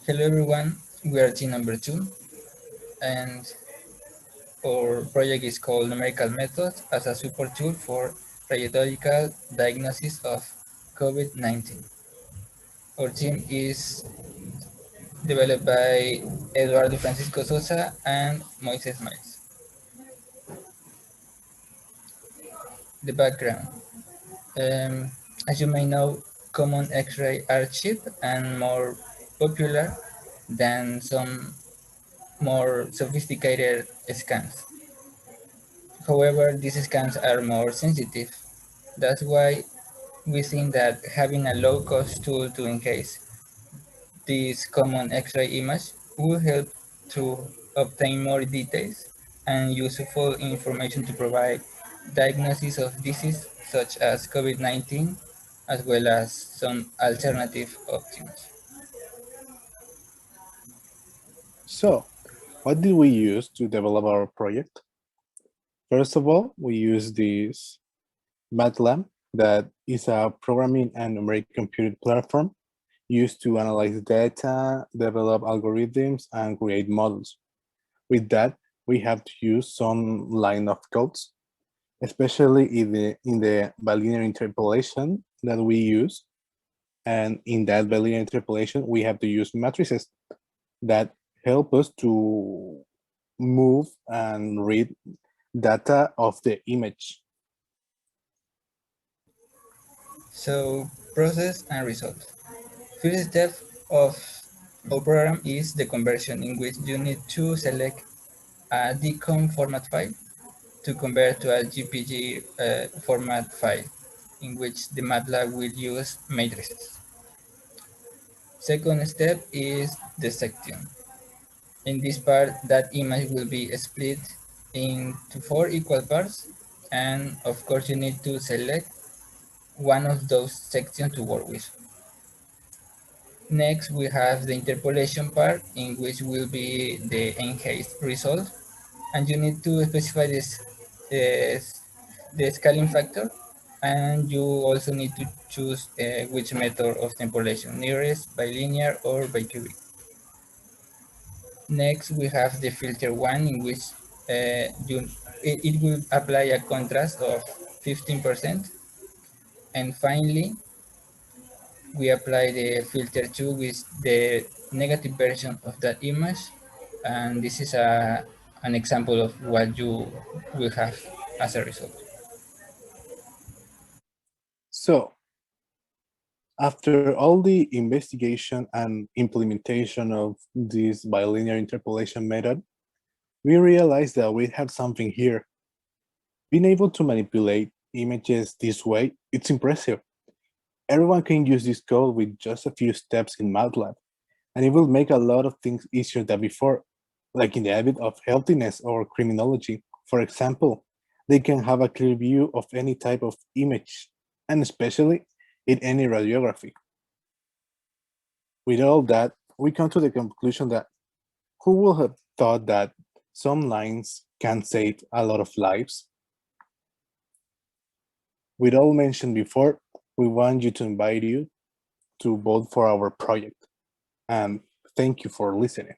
Hello everyone, we are team number 2 and our project is called Numerical Methods as a support tool for radiological diagnosis of COVID-19. Our team is developed by Eduardo Francisco Sosa and Moises Miles. The background. As you may know, common X-ray are cheap and more popular than some more sophisticated scans. However, these scans are more sensitive. That's why we think that having a low-cost tool to enhance this common X-ray image will help to obtain more details and useful information to provide diagnosis of disease such as COVID-19, as well as some alternative options. So, what did we use to develop our project? First of all, we use this MATLAB that is a programming and numeric computing platform used to analyze data, develop algorithms, and create models. With that, we have to use some line of codes, especially in the bilinear interpolation that we use. And in that bilinear interpolation, we have to use matrices that help us to move and read data of the image. So, process and result. First step of our program is the conversion, in which you need to select a DCOM format file to convert to a GPG format file, in which the MATLAB will use matrices. Second step is dissection. In this part, that image will be split into 4 equal parts, and of course you need to select one of those sections to work with. Next, we have the interpolation part, in which will be the enhanced result, and you need to specify the scaling factor, and you also need to choose which method of interpolation, nearest, bilinear, or bicubic. Next, we have the filter one, in which it will apply a contrast of 15%. And finally, we apply the filter 2 with the negative version of that image. And this is an example of what you will have as a result. So, after all the investigation and implementation of this bilinear interpolation method, we realized that we had something here. Being able to manipulate images this way, it's impressive. Everyone can use this code with just a few steps in MATLAB, and it will make a lot of things easier than before, like in the area of healthiness or criminology. For example, they can have a clear view of any type of image, and especially in any radiography. With all that, we come to the conclusion that who would have thought that some lines can save a lot of lives? With all mentioned before, we want you to invite you to vote for our project. And thank you for listening.